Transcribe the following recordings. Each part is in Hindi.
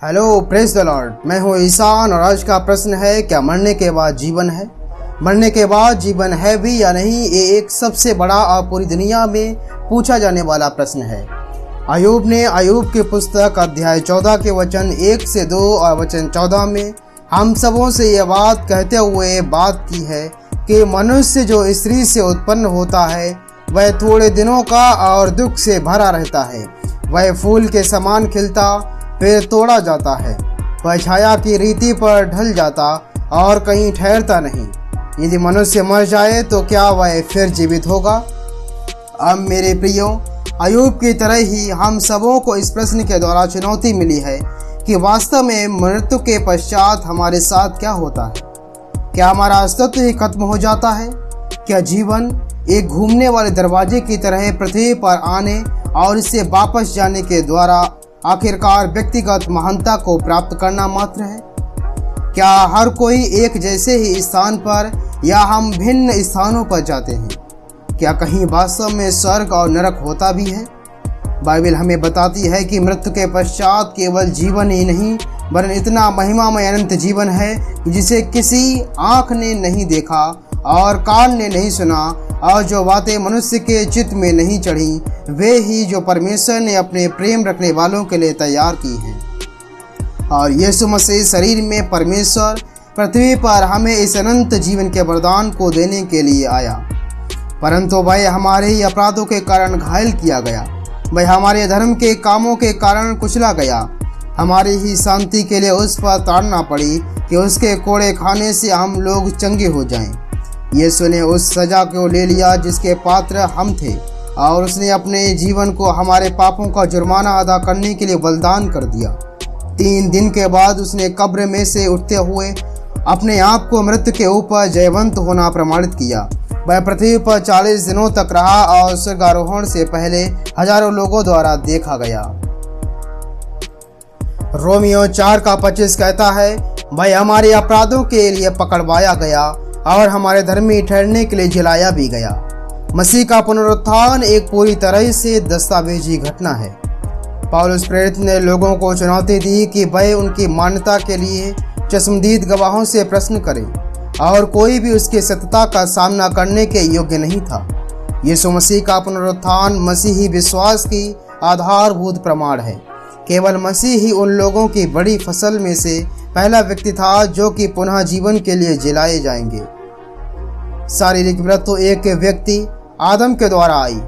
Hello, praise the Lord. मैं हूँ ईसान और आज का प्रश्न है, क्या मरने के बाद जीवन है? मरने के बाद जीवन है भी या नहीं, ये एक सबसे बड़ा और पूरी दुनिया में पूछा जाने वाला प्रश्न है। अय्यूब ने अय्यूब की पुस्तक अध्याय 14 के वचन 1 से 2 और वचन 14 में हम सबों से यह बात कहते हुए बात की है कि मनुष्य जो स्त्री से उत्पन्न होता है वह थोड़े दिनों का और दुख से भरा रहता है। वह फूल के समान खिलता फिर तोड़ा जाता है, वह छाया की रीति पर ढल जाता और कहीं ठहरता नहीं। यदि मनुष्य मर जाए तो क्या वह फिर जीवित होगा? अब मेरे प्रियो, अय्यूब की तरह ही हम सबों को इस प्रश्न के द्वारा चुनौती मिली है कि वास्तव में मृत्यु के पश्चात हमारे साथ क्या होता है। क्या हमारा अस्तित्व ही खत्म हो जाता है? क्या जीवन एक घूमने वाले दरवाजे की तरह पृथ्वी पर आने और इससे वापस जाने के द्वारा आखिरकार व्यक्तिगत महानता को प्राप्त करना मात्र है? क्या हर कोई एक जैसे ही स्थान पर या हम भिन्न स्थानों पर जाते हैं? क्या कहीं वास्तव में स्वर्ग और नरक होता भी है? बाइबल हमें बताती है कि मृत्यु के पश्चात केवल जीवन ही नहीं वरन इतना महिमामय अनंत जीवन है जिसे किसी आँख ने नहीं देखा और कान ने नहीं सुना और जो बातें मनुष्य के चित्त में नहीं चढ़ी वे ही जो परमेश्वर ने अपने प्रेम रखने वालों के लिए तैयार की हैं। और यीशु मसीह शरीर में परमेश्वर पृथ्वी पर हमें इस अनंत जीवन के वरदान को देने के लिए आया, परंतु वह हमारे ही अपराधों के कारण घायल किया गया, वह हमारे धर्म के कामों के कारण कुचला गया। हमारी ही शांति के लिए उस पर ताड़ना पड़ी कि उसके कोड़े खाने से हम लोग चंगे हो जाएं। यीशु ने उस सजा को ले लिया जिसके पात्र हम थे और उसने अपने जीवन को हमारे पापों का जुर्माना अदा करने के लिए बलिदान कर दिया। 3 दिन के बाद उसने कब्र में से उठते हुए अपने आप को मृत्यु के ऊपर जयवंत होना प्रमाणित किया। वह पृथ्वी पर 40 दिनों तक रहा और स्वर्गारोहण से पहले हजारों लोगों द्वारा देखा गया। रोमियो 4:25 कहता है, वह हमारे अपराधों के लिए पकड़वाया गया और हमारे धर्मी ठहरने के लिए जलाया भी गया। मसीह का पुनरुत्थान एक पूरी तरह से दस्तावेजी घटना है। पौलुस प्रेरित ने लोगों को चुनौती दी कि वह उनकी मान्यता के लिए चश्मदीद गवाहों से प्रश्न करे और कोई भी उसकी सत्यता का सामना करने के योग्य नहीं था। यीशु मसीह का पुनरुत्थान मसीही विश्वास की आधारभूत प्रमाण है। केवल मसीह ही उन लोगों की बड़ी फसल में से पहला व्यक्ति था जो कि पुनः जीवन के लिए जलाए जाएंगे। शारीरिक मृत्यु एक व्यक्ति आदम के द्वारा आई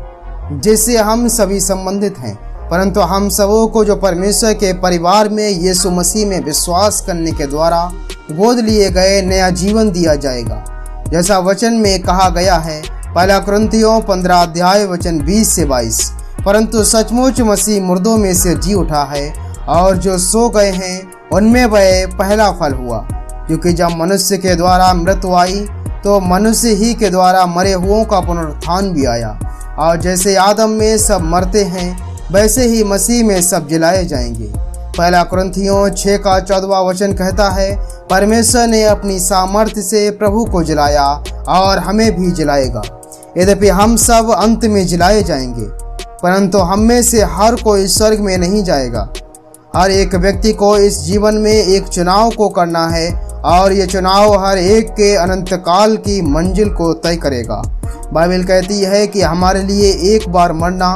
जिससे हम सभी संबंधित हैं, परंतु हम सबों को जो परमेश्वर के परिवार में यीशु मसीह में विश्वास करने के द्वारा गोद लिए गए नया जीवन दिया जाएगा, जैसा वचन में कहा गया है। पहला कुरिन्थियों 15 अध्याय वचन 20 से 22। परंतु सचमुच मसीह मुर्दों में से जी उठा है और जो सो गए हैं उनमें वह पहला फल हुआ, क्योंकि जब मनुष्य के द्वारा मृत्यु आई तो मनुष्य ही के द्वारा मरे हुओं का पुनरुत्थान भी आया। और जैसे आदम में सब मरते हैं वैसे ही मसीह में सब जलाए जाएंगे। पहला कुरिन्थियों 6:14 वचन कहता है, परमेश्वर ने अपनी सामर्थ्य से प्रभु को जलाया और हमें भी जलाएगा। यद्यपि हम सब अंत में जलाए जाएंगे, परंतु हम में से हर कोई स्वर्ग में नहीं जाएगा। हर एक व्यक्ति को इस जीवन में एक चुनाव को करना है और ये चुनाव हर एक के अनंत काल की मंजिल को तय करेगा। बाइबल कहती है कि हमारे लिए एक बार मरना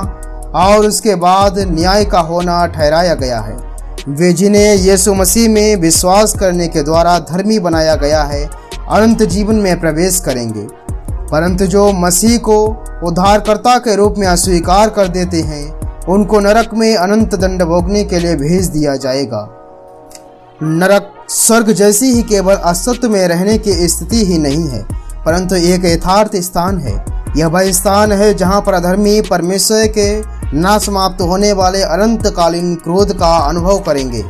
और उसके बाद न्याय का होना ठहराया गया है। वे जिन्हें यीशु मसीह में विश्वास करने के द्वारा धर्मी बनाया गया है अनंत जीवन में प्रवेश करेंगे, परंतु जो मसीह को उद्धारकर्ता के रूप में अस्वीकार कर देते हैं उनको नरक में अनंत दंड भोगने के लिए भेज दिया जाएगा। नरक स्वर्ग जैसी ही केवल अस्तित्व में रहने की स्थिति ही नहीं है, परंतु एक यथार्थ स्थान है। यह वह स्थान है जहां पर अधर्मी परमेश्वर के ना समाप्त होने वाले अनंतकालीन क्रोध का अनुभव करेंगे।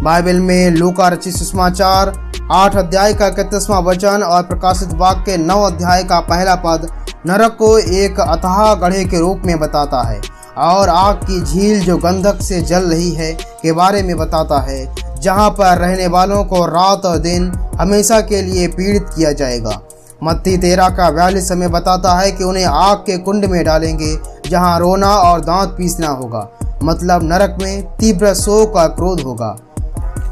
बाइबल में लूका रचित सुसमाचार 8 अध्याय का 31वां वचन और प्रकाशित वाक्य 9 अध्याय का पहला पद नरक को एक अथाह गड्ढे के रूप में बताता है और आग की झील जो गंधक से जल रही है के बारे में बताता है, जहां पर रहने वालों को रात और दिन हमेशा के लिए पीड़ित किया जाएगा। मत्ती 13:42 हमें बताता है कि उन्हें आग के कुंड में डालेंगे जहां रोना और दांत पीसना होगा, मतलब नरक में तीव्र शोक का क्रोध होगा।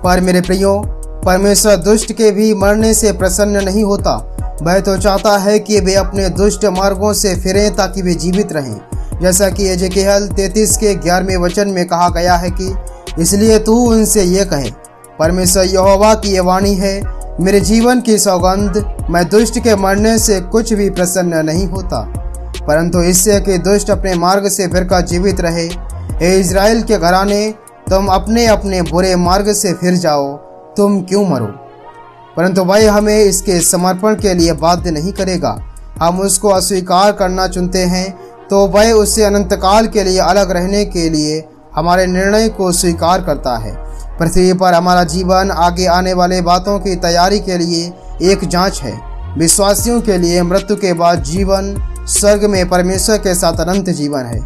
पर मेरे प्रियो, परमेश्वर दुष्ट के भी मरने से प्रसन्न नहीं होता। वह तो चाहता है कि वे अपने दुष्ट मार्गों से फिरें ताकि वे जीवित रहें। जैसा कि एजेकियल 33 के 11वें वचन में कहा गया है कि इसलिए तू उनसे ये कहे, परमेश्वर यहोवा की ये वाणी है, मेरे जीवन की सौगंध, मैं दुष्ट के मरने से कुछ भी प्रसन्न नहीं होता, परंतु इससे कि दुष्ट अपने मार्ग से फिरकर जीवित रहे। हे इज़राइल के घराने, तुम अपने अपने बुरे मार्ग से फिर जाओ, तुम क्यों मरो। परंतु वह हमें इसके समर्पण के लिए बाध्य नहीं करेगा। हम उसको अस्वीकार करना चुनते हैं तो वह उससे अनंतकाल के लिए अलग रहने के लिए हमारे निर्णय को स्वीकार करता है। पृथ्वी पर हमारा जीवन आगे आने वाले बातों की तैयारी के लिए एक जांच है। विश्वासियों के लिए मृत्यु के बाद जीवन स्वर्ग में परमेश्वर के साथ अनंत जीवन है।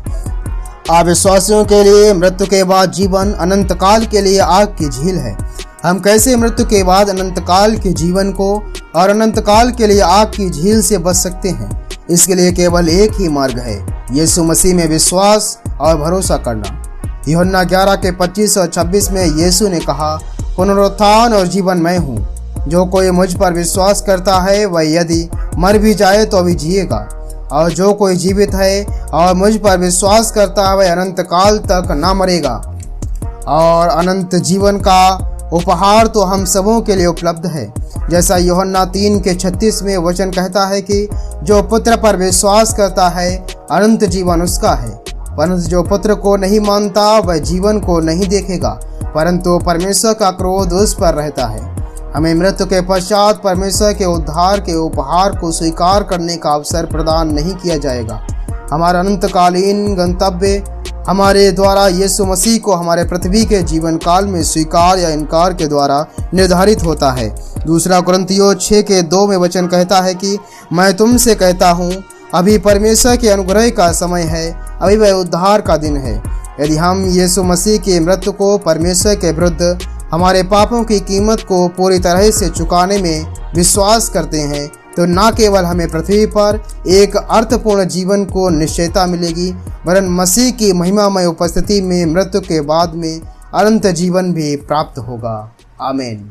अविश्वासियों के लिए मृत्यु के बाद जीवन अनंत काल के लिए आग की झील है। हम कैसे मृत्यु के बाद अनंत काल के जीवन को और अनंत काल के लिए आग की झील से बच सकते हैं? इसके लिए केवल एक ही मार्ग है, यीशु मसीह में विश्वास और भरोसा करना। यूहन्ना 11 के 25 और 26 में यीशु ने कहा, पुनरुत्थान और जीवन मैं हूँ, जो कोई मुझ पर विश्वास करता है वह यदि मर भी जाए तो भी जिएगा, और जो कोई जीवित है और मुझ पर विश्वास करता है वह अनंत काल तक ना मरेगा। और अनंत जीवन का उपहार तो हम सबों के लिए उपलब्ध है। जैसा यूहन्ना 3 के 36 में वचन कहता है कि जो पुत्र पर विश्वास करता है अनंत जीवन उसका है, परंतु जो पुत्र को नहीं मानता वह जीवन को नहीं देखेगा, परंतु परमेश्वर का क्रोध उस पर रहता है। हमें मृत्यु के पश्चात परमेश्वर के उद्धार के उपहार को स्वीकार करने का अवसर प्रदान नहीं किया जाएगा। हमारा अनंतकालीन गंतव्य हमारे द्वारा यीशु मसीह को हमारे पृथ्वी के जीवन काल में स्वीकार या इनकार के द्वारा निर्धारित होता है। दूसरा कुरिन्थियों 6 के 2 में वचन कहता है कि मैं तुमसे कहता हूँ, अभी परमेश्वर के अनुग्रह का समय है, अभी वह उद्धार का दिन है। यदि हम यीशु मसीह की मृत्यु को परमेश्वर के विरुद्ध हमारे पापों की कीमत को पूरी तरह से चुकाने में विश्वास करते हैं तो न केवल हमें पृथ्वी पर एक अर्थपूर्ण जीवन को निश्चयता मिलेगी, वरन मसीह की महिमामय उपस्थिति में मृत्यु के बाद में अनंत जीवन भी प्राप्त होगा। आमीन।